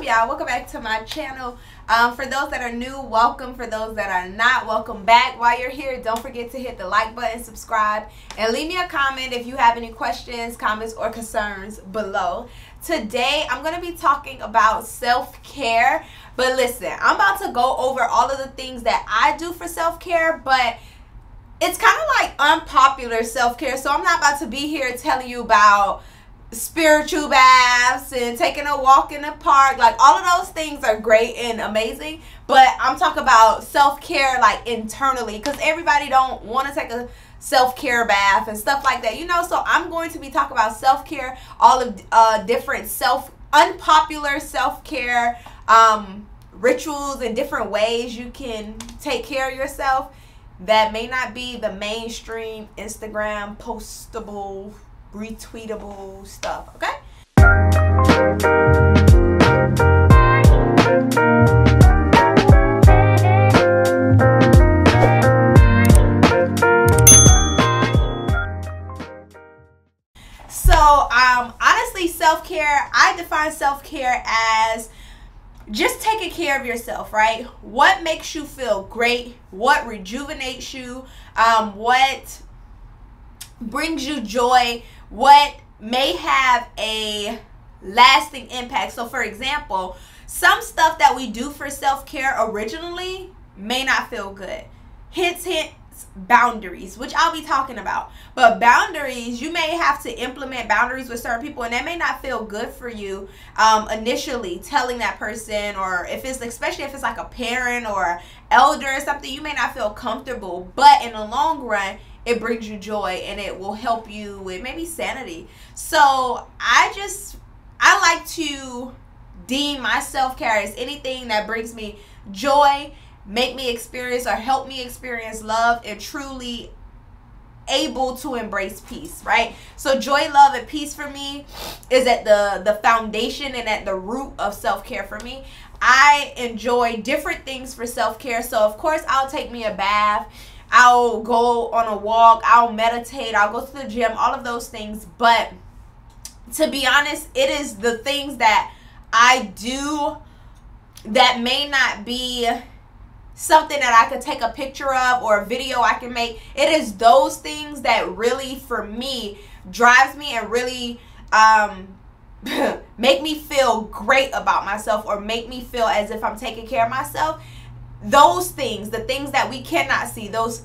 y'all? Welcome back to my channel. For those that are new, welcome. For those that are not, welcome back. While you're here, don't forget to hit the like button, subscribe, and leave me a comment if you have any questions, comments, or concerns below. Today, I'm going to be talking about self-care. But listen, I'm about to go over all of the things that I do for self-care, but it's kind of like unpopular self-care. So I'm not about to be here telling you about spiritual baths and taking a walk in the park. Like, all of those things are great and amazing, but I'm talking about self-care like internally, because everybody don't want to take a self-care bath and stuff like that, you know. So I'm going to be talking about self-care, all of different unpopular self-care rituals and different ways you can take care of yourself that may not be the mainstream Instagram postable, retweetable stuff, okay? So, honestly, self-care, I define self-care as just taking care of yourself, right? What makes you feel great? What rejuvenates you? What brings you joy? What may have a lasting impact? So, for example, some stuff that we do for self-care originally may not feel good. Hence, boundaries, which I'll be talking about. But boundaries, you may have to implement boundaries with certain people, and that may not feel good for you initially, telling that person, or if it's, especially if it's like a parent or elder or something, you may not feel comfortable, but in the long run, it brings you joy and it will help you with maybe sanity. So I like to deem my self-care as anything that brings me joy, make me experience or help me experience love, and truly able to embrace peace, right? So joy, love, and peace for me is at the foundation and at the root of self-care for me. I enjoy different things for self-care. So of course, I'll take me a bath, I'll go on a walk, I'll meditate, I'll go to the gym, all of those things. But to be honest, it is the things that I do that may not be something that I could take a picture of or a video I can make. It is those things that really, for me, drives me and really make me feel great about myself, or make me feel as if I'm taking care of myself. Those things, the things that we cannot see, those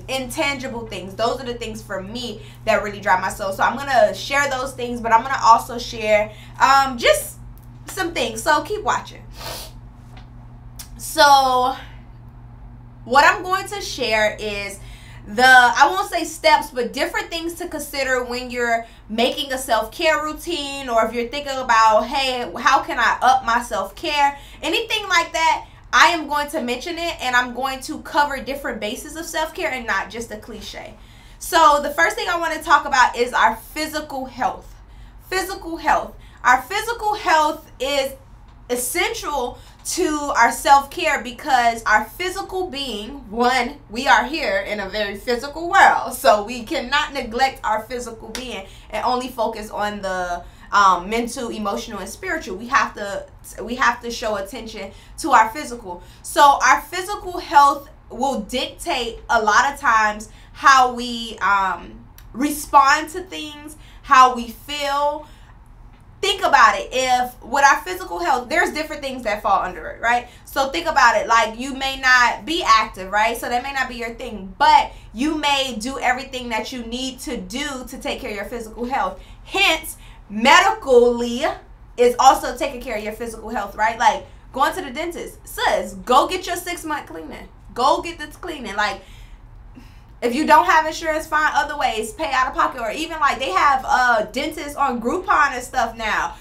intangible things, those are the things for me that really drive my soul. So I'm going to share those things, but I'm going to also share just some things. So keep watching. So what I'm going to share is I won't say steps, but different things to consider when you're making a self-care routine, or if you're thinking about, hey, how can I up my self-care? Anything like that, I am going to mention it, and I'm going to cover different bases of self-care and not just a cliche. So the first thing I want to talk about is our physical health. Physical health. Our physical health is essential to our self-care, because our physical being, one, we are here in a very physical world, so we cannot neglect our physical being and only focus on the mental, emotional, and spiritual. We have to show attention to our physical. So our physical health will dictate a lot of times how we respond to things, how we feel. Think about it. If with our physical health, there's different things that fall under it, right? So think about it. Like, you may not be active, right? So that may not be your thing, but you may do everything that you need to do to take care of your physical health. Hence, medically is also taking care of your physical health, right? Like going to the dentist. Sis, go get your 6-month cleaning. Go get this cleaning. Like, if you don't have insurance, find other ways, pay out of pocket, or even like they have dentists on Groupon and stuff now.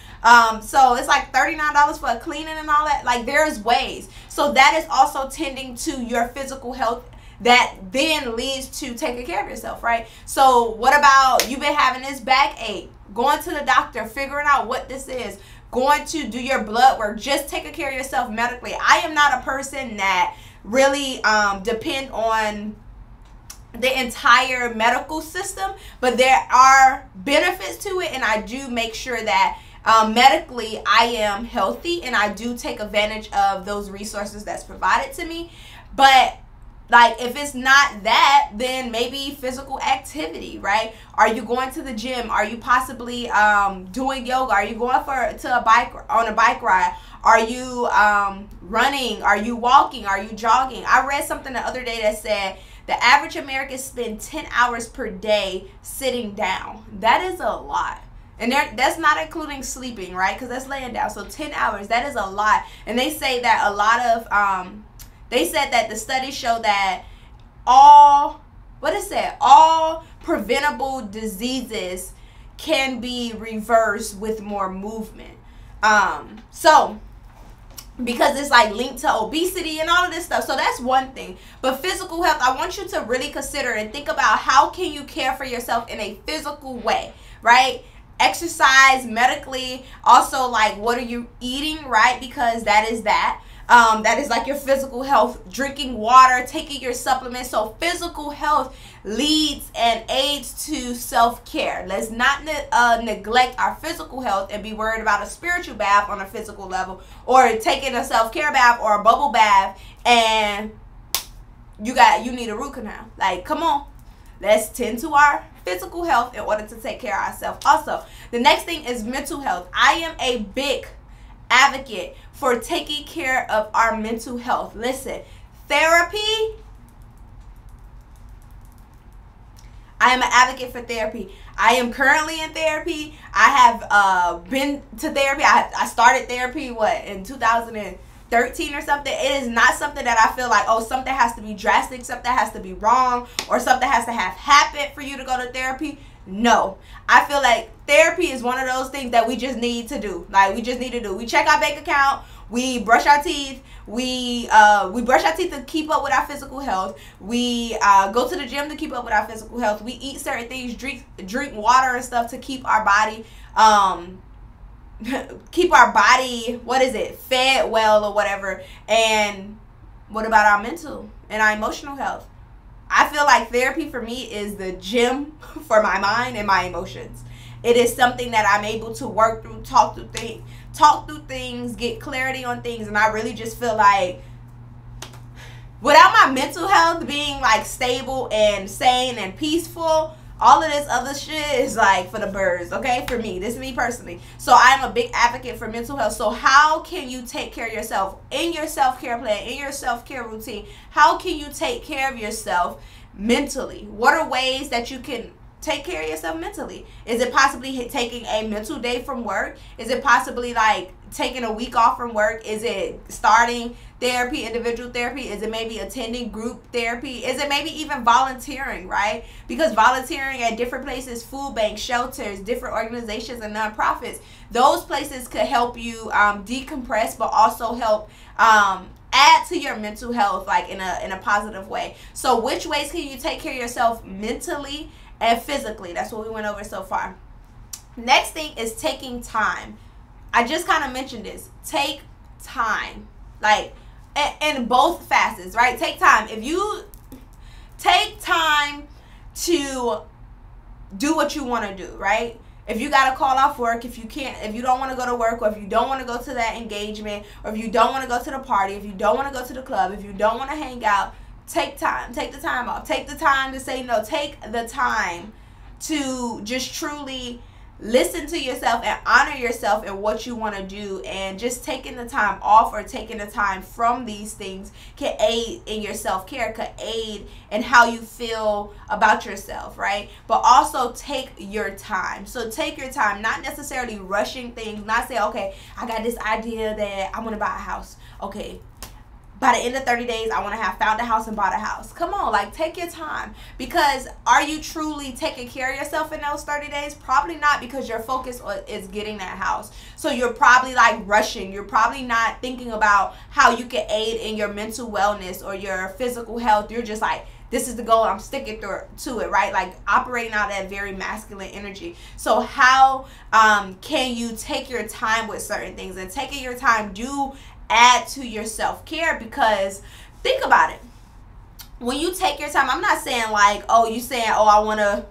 So it's like $39 for a cleaning and all that. Like, there's ways. So that is also tending to your physical health, that then leads to taking care of yourself, right? So what about you've been having this backache? Going to the doctor, figuring out what this is, going to do your blood work, just taking care of yourself medically. I am not a person that really depend on the entire medical system, but there are benefits to it, and I do make sure that Medically, I am healthy and I do take advantage of those resources that's provided to me. But like, if it's not that, then maybe physical activity, right? Are you going to the gym? Are you possibly doing yoga? Are you going on a bike ride? Are you running? Are you walking? Are you jogging? I read something the other day that said the average American spends 10 hours per day sitting down. That is a lot. And that's not including sleeping, right? Because that's laying down. So 10 hours, that is a lot. And they say that a lot of they said that the studies show that all preventable diseases can be reversed with more movement. So because it's like linked to obesity and all of this stuff. So that's one thing. But physical health, I want you to really consider and think about how can you care for yourself in a physical way, right? Exercise, medically, also like what are you eating, right? Because that is that is like your physical health. Drinking water, taking your supplements. So physical health leads and aids to self-care. Let's not neglect our physical health and be worried about a spiritual bath on a physical level, or taking a self-care bath or a bubble bath and you need a root canal. Like, come on, let's tend to our physical health in order to take care of ourselves. Also, the next thing is mental health. I am a big advocate for taking care of our mental health. Listen, therapy, I am an advocate for therapy. I am currently in therapy. I have been to therapy. I started therapy, in 2013 or something. It is not something that I feel like, oh, something has to be drastic, something has to be wrong, or something has to have happened for you to go to therapy. No, I feel like therapy is one of those things that we just need to do. Like, we just need to do. We check our bank account. We brush our teeth. We brush our teeth to keep up with our physical health. We go to the gym to keep up with our physical health. We eat certain things, drink water and stuff to keep our body fed well or whatever. And what about our mental and our emotional health? I feel like therapy for me is the gym for my mind and my emotions. It is something that I'm able to work through, talk through things, get clarity on things. And I really just feel like without my mental health being like stable and sane and peaceful, all of this other shit is like for the birds, okay? For me, this is me personally. So I'm a big advocate for mental health. So how can you take care of yourself in your self-care plan, in your self-care routine? How can you take care of yourself mentally? What are ways that you can take care of yourself mentally? Is it possibly taking a mental day from work? Is it possibly like taking a week off from work? Is it starting therapy, individual therapy? Is it maybe attending group therapy? Is it maybe even volunteering, right? Because volunteering at different places, food banks, shelters, different organizations and nonprofits, those places could help you decompress, but also help add to your mental health, like in a positive way. So which ways can you take care of yourself mentally and physically? That's what we went over so far. Next thing is taking time. I just kind of mentioned this. Take time. Like, in both facets, right? Take time. If you take time to do what you want to do, right? If you got to call off work, if you don't want to go to work, or if you don't want to go to that engagement, or if you don't want to go to the party, if you don't want to go to the club, if you don't want to hang out, take time. Take the time off. Take the time to say no. Take the time to just truly listen to yourself and honor yourself and what you want to do. And just taking the time off or taking the time from these things can aid in your self-care, can aid in how you feel about yourself, right? But also take your time. So take your time, not necessarily rushing things, not say, okay, I got this idea that I want to buy a house. Okay, by the end of 30 days, I want to have found a house and bought a house. Come on, like, take your time. Because are you truly taking care of yourself in those 30 days? Probably not, because your focus is getting that house. So you're probably like rushing. You're probably not thinking about how you can aid in your mental wellness or your physical health. You're just like, this is the goal, I'm sticking to it, right? Like operating out that very masculine energy. So how can you take your time with certain things? And taking your time do add to your self-care, because think about it. When you take your time, I'm not saying like, oh, you saying, oh, I want to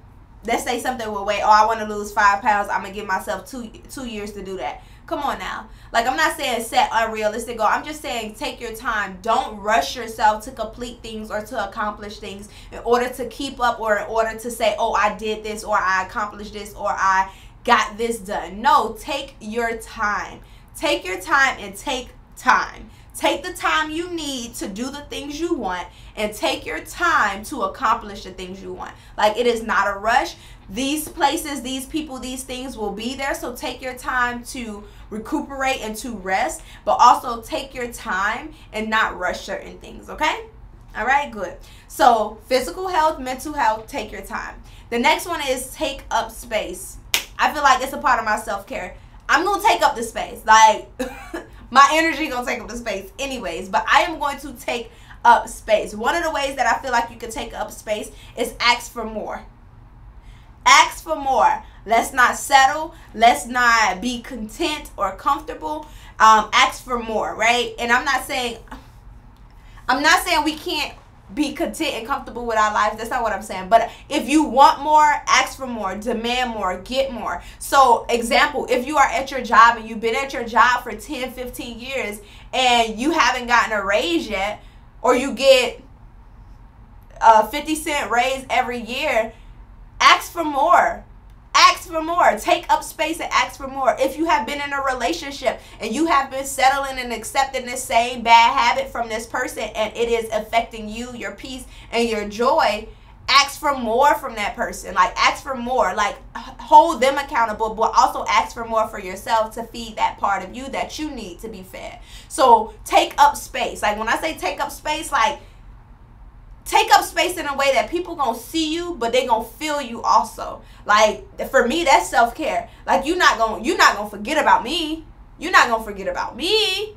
let's say something will wait. Oh, I want to lose 5 pounds. I'm going to give myself two years to do that. Come on now. Like, I'm not saying set unrealistic goal. I'm just saying take your time. Don't rush yourself to complete things or to accomplish things in order to keep up or in order to say, oh, I did this or I accomplished this or I got this done. No, take your time. Take your time and take time. Take the time you need to do the things you want and take your time to accomplish the things you want. Like, it is not a rush. These places, these people, these things will be there. So take your time to recuperate and to rest, but also take your time and not rush certain things, okay? All right, good. So physical health, mental health, take your time. The next one is take up space. I feel like it's a part of my self-care. I'm going to take up the space. Like, my energy going to take up the space anyways, but I am going to take up space. One of the ways that I feel like you can take up space is ask for more. Ask for more. Let's not settle. Let's not be content or comfortable. Ask for more, right? And I'm not saying we can't be content and comfortable with our lives. That's not what I'm saying. But if you want more, ask for more, demand more, get more. So, example, if you are at your job and you've been at your job for 10, 15 years and you haven't gotten a raise yet, or you get a 50-cent raise every year, ask for more. Ask for more. Take up space and ask for more. If you have been in a relationship and you have been settling and accepting this same bad habit from this person and it is affecting you, your peace, and your joy, ask for more from that person. Like, ask for more. Like, hold them accountable, but also ask for more for yourself to feed that part of you that you need to be fed. So take up space. Like, when I say take up space, like, take up space in a way that people gonna see you, but they gonna feel you also. Like, for me, that's self-care. Like, you're not gonna forget about me. You're not gonna forget about me.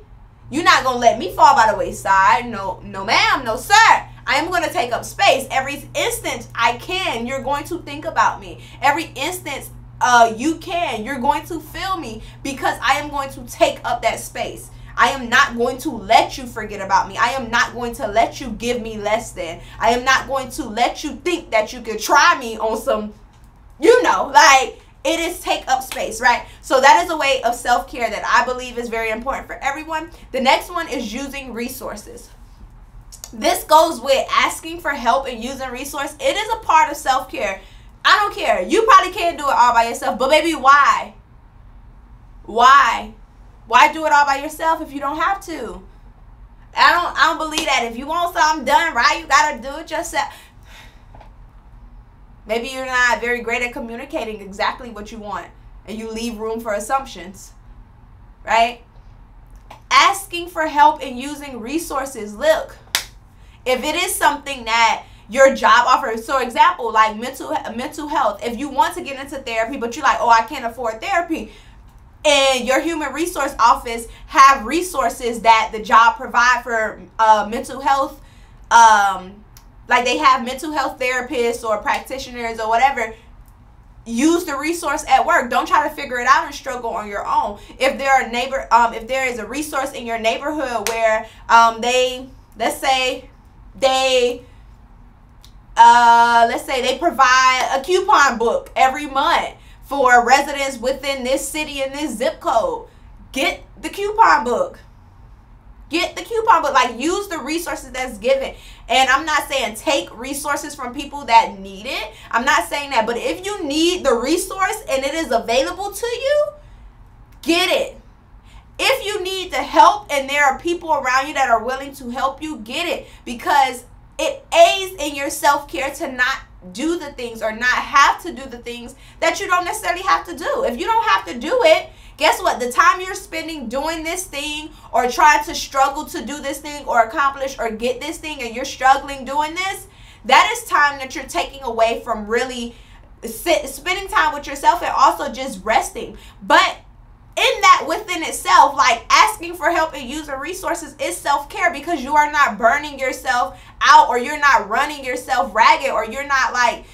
You're not gonna let me fall by the wayside. No ma'am, no sir. I am gonna take up space. Every instance I can, you're going to think about me. Every instance you're going to feel me, because I am going to take up that space. I am not going to let you forget about me. I am not going to let you give me less than. I am not going to let you think that you could try me on some, like, it is take up space, right? So that is a way of self-care that I believe is very important for everyone. The next one is using resources. This goes with asking for help and using resources. It is a part of self-care. I don't care. You probably can't do it all by yourself, but baby, why? Why? Why do it all by yourself if you don't have to? I don't believe that. If you want something done right, you gotta do it yourself. Maybe you're not very great at communicating exactly what you want, and you leave room for assumptions, right? Asking for help and using resources. Look, if it is something that your job offers, so example, like mental health. If you want to get into therapy, but you're like, oh, I can't afford therapy, and your human resource office have resources that the job provide for mental health, like they have mental health therapists or practitioners or whatever, use the resource at work. Don't try to figure it out and struggle on your own. If there is a resource in your neighborhood where let's say they provide a coupon book every month for residents within this city and this zip code, get the coupon book. Get the coupon book. Like, use the resources that's given. And I'm not saying take resources from people that need it. I'm not saying that. But if you need the resource and it is available to you, get it. If you need the help and there are people around you that are willing to help you, get it. Because it aids in your self-care to not do the things or not have to do the things that you don't necessarily have to do. If you don't have to do it, guess what? The time you're spending doing this thing or trying to struggle to do this thing or accomplish or get this thing, and you're struggling doing this, that is time that you're taking away from really spending time with yourself and also just resting. But in that within itself, like asking for help and using resources is self-care, because you are not burning yourself out, or you're not running yourself ragged, or you're not like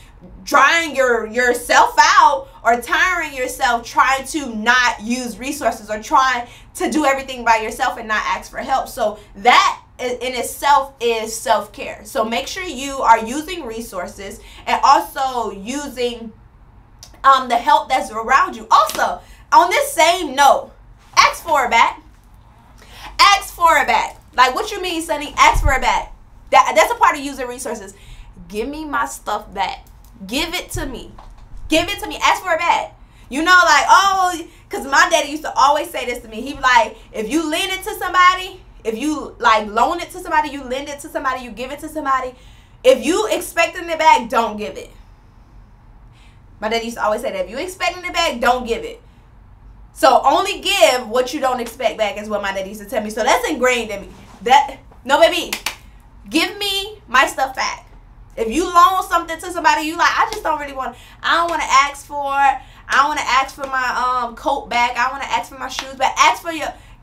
drying yourself out or tiring yourself trying to not use resources or trying to do everything by yourself and not ask for help. So that in itself is self-care. So make sure you are using resources and also using the help that's around you. Also, on this same note, ask for it back. Ask for it back. Like, what you mean, Sunny? Ask for it back. That's a part of using resources. Give me my stuff back. Give it to me. Give it to me. Ask for it back. You know, like, oh, because my daddy used to always say this to me. He'd be like, if you lend it to somebody, if you, like, loan it to somebody, you lend it to somebody, you give it to somebody, if you expecting it back, don't give it. My daddy used to always say that. If you expecting it back, don't give it. So only give what you don't expect back is what my daddy used to tell me. So that's ingrained in me. No, baby, give me my stuff back. If you loan something to somebody, you like, I just don't really want, I don't want to ask for, I don't want to ask for my coat back. I want to ask for my shoes back. Ask for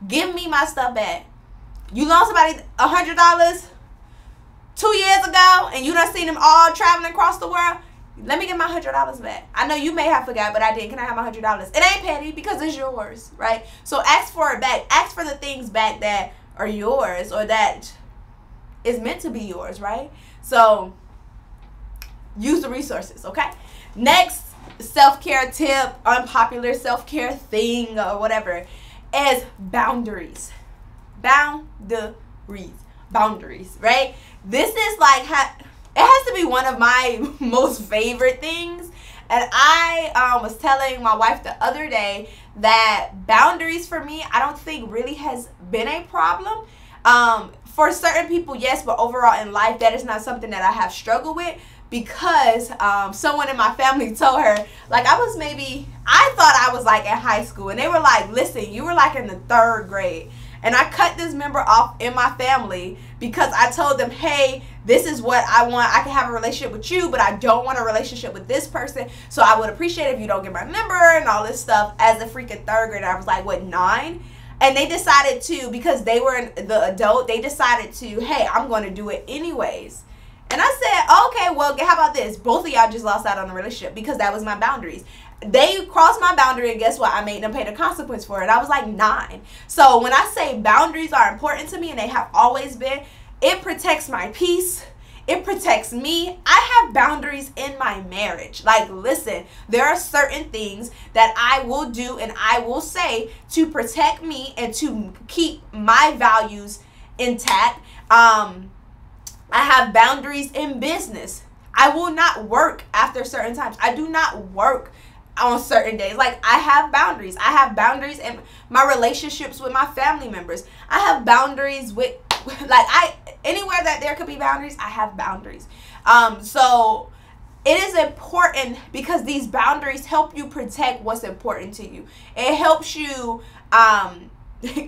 give me my stuff back. You loan somebody $100 2 years ago, and you done seen them all traveling across the world. Let me get my $100 back. I know you may have forgot, but I didn't. Can I have my $100? It ain't petty because it's yours, right? So ask for it back. Ask for the things back that are yours or that is meant to be yours, right? So use the resources, okay? Next self-care tip, unpopular self-care thing or whatever, is boundaries. Boundaries, right? This is like it has to be one of my most favorite things. And I was telling my wife the other day that boundaries for me, I don't think really has been a problem. For certain people, yes, but overall in life, that is not something that I have struggled with, because someone in my family told her, like, I thought I was like in high school, and they were like, listen, you were like in the 3rd grade. And I cut this member off in my family because I told them, hey, this is what I want. I can have a relationship with you, but I don't want a relationship with this person. So I would appreciate if you don't get my number and all this stuff. As a freaking 3rd grader, I was like, what, 9? And they decided to, because they were the adult, they decided to, hey, I'm going to do it anyways. And I said, okay, well, how about this? Both of y'all just lost out on the relationship because that was my boundaries. They crossed my boundary, and guess what? I made them pay the consequence for it. I was like 9. So when I say boundaries are important to me, and they have always been, it protects my peace. It protects me. I have boundaries in my marriage. Like, listen, there are certain things that I will do and I will say to protect me and to keep my values intact. I have boundaries in business. I will not work after certain times. I do not work on certain days. Like, I have boundaries. I have boundaries in my relationships with my family members. I have boundaries with, like, anywhere that there could be boundaries, I have boundaries. So it is important because these boundaries help you protect what's important to you. It helps you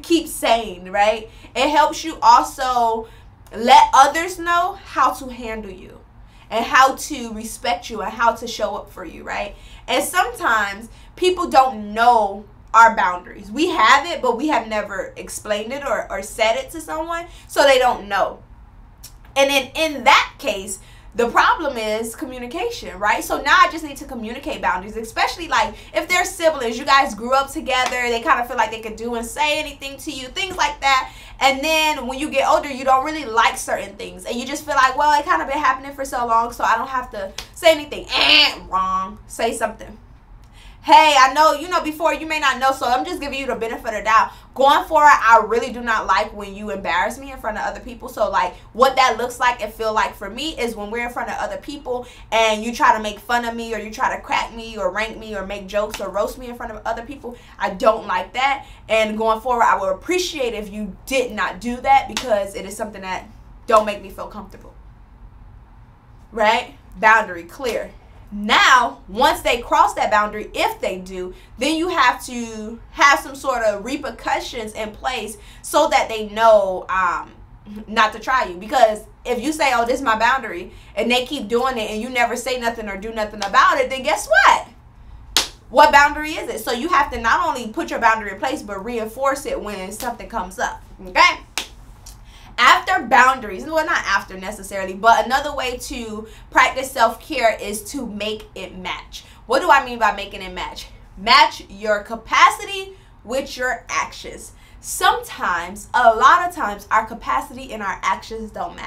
keep sane, right? It helps you also let others know how to handle you and how to respect you and how to show up for you, right? And sometimes people don't know our boundaries. We have it, but we have never explained it or said it to someone, so they don't know. And then in that case, the problem is communication, right? So now I just need to communicate boundaries, especially like if they're siblings, you guys grew up together, they kind of feel like they could do and say anything to you, things like that. And then when you get older, you don't really like certain things, and you just feel like, well, it kind of been happening for so long, so I don't have to say anything. Wrong. Say something. Hey, I know, before you may not know, so I'm just giving you the benefit of the doubt. Going forward, I really do not like when you embarrass me in front of other people. So, like, what that looks like and feel like for me is when we're in front of other people and you try to make fun of me or you try to crack me or rank me or make jokes or roast me in front of other people. I don't like that. And going forward, I would appreciate if you did not do that, because it is something that don't make me feel comfortable. Right? Boundary clear. Now, once they cross that boundary, if they do, then you have to have some sort of repercussions in place so that they know not to try you. Because if you say, oh, this is my boundary, and they keep doing it and you never say nothing or do nothing about it, then guess what? What boundary is it? So you have to not only put your boundary in place, but reinforce it when something comes up. Okay? After boundaries, well, not after necessarily, but another way to practice self-care is to make it match. What do I mean by making it match? Match your capacity with your actions. Sometimes, a lot of times, our capacity and our actions don't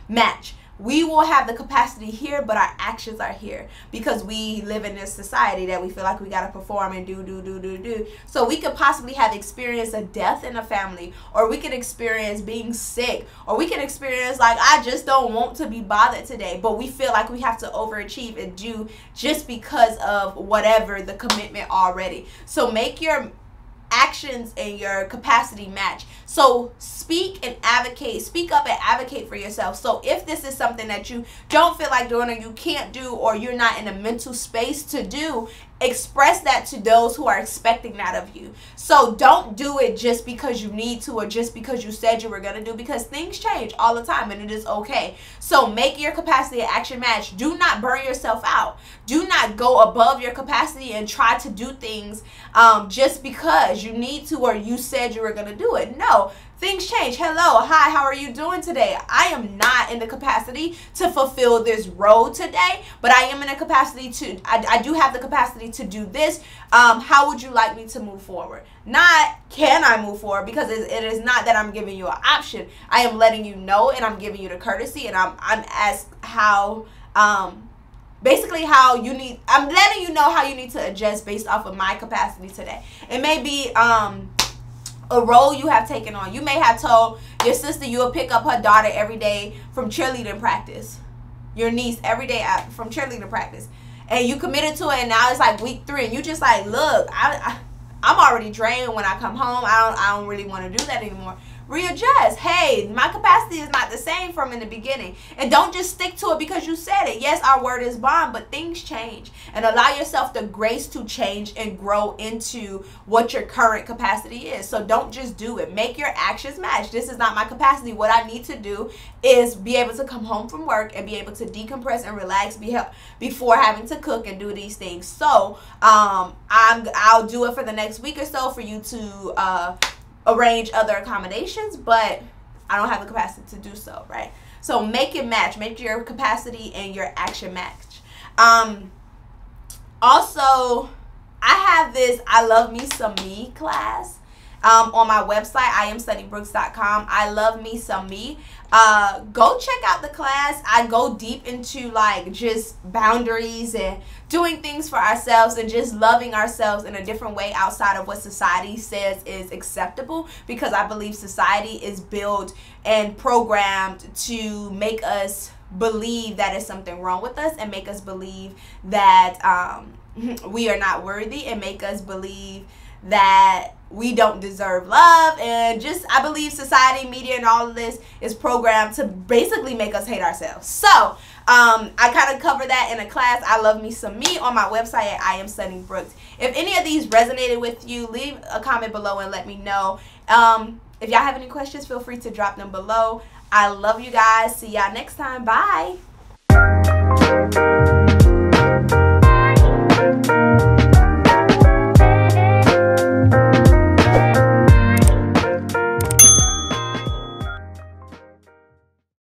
match. we will have the capacity here, but our actions are here because we live in this society that we feel like we got to perform and do. So we could possibly have experienced a death in a family, or we could experience being sick, or we could experience like, I just don't want to be bothered today, but we feel like we have to overachieve and do just because of whatever the commitment already. So make your actions and your capacity match. So speak and advocate, speak up and advocate for yourself. So if this is something that you don't feel like doing, or you can't do, or you're not in a mental space to do, express that to those who are expecting that of you. So don't do it just because you need to, or just because you said you were going to do, because things change all the time and it is okay. So make your capacity and action match. Do not burn yourself out. Do not go above your capacity and try to do things just because you need to, or you said you were going to do it. No. Things change. Hello, hi, how are you doing today? I am not in the capacity to fulfill this role today, but I am in a capacity to, I do have the capacity to do this. How would you like me to move forward? Not, can I move forward? Because it is not that I'm giving you an option. I am letting you know, and I'm giving you the courtesy, and I'm as how, basically how you need, I'm letting you know how you need to adjust based off of my capacity today. It may be, a role you have taken on. You may have told your sister you will pick up her daughter every day from cheerleading practice, your niece every day from cheerleading practice, and you committed to it, and now it's like week 3 and you just like, look, I'm already drained when I come home. I don't really want to do that anymore. Readjust. Hey, my capacity is not the same from in the beginning. And don't just stick to it because you said it. Yes, our word is bond, but things change. And allow yourself the grace to change and grow into what your current capacity is. So don't just do it. Make your actions match. This is not my capacity. What I need to do is be able to come home from work and be able to decompress and relax before having to cook and do these things. So I'll do it for the next week or so for you to arrange other accommodations, but I don't have the capacity to do so, right? So make it match. Make your capacity and your action match. Also, I have this I Love Me Some Me class on my website, IamSunnyBrooks.com. I Love Me Some Me. Go check out the class. I go deep into like just boundaries and doing things for ourselves and just loving ourselves in a different way outside of what society says is acceptable, because I believe society is built and programmed to make us believe that is something wrong with us, and make us believe that we are not worthy, and make us believe that we don't deserve love. And just, I believe society, media, and all of this is programmed to basically make us hate ourselves. So I kind of cover that in a class, I Love Me Some Me, on my website at IamSunnyBrooks. If any of these resonated with you, leave a comment below and let me know. If y'all have any questions, feel free to drop them below. I love you guys. See y'all next time. Bye.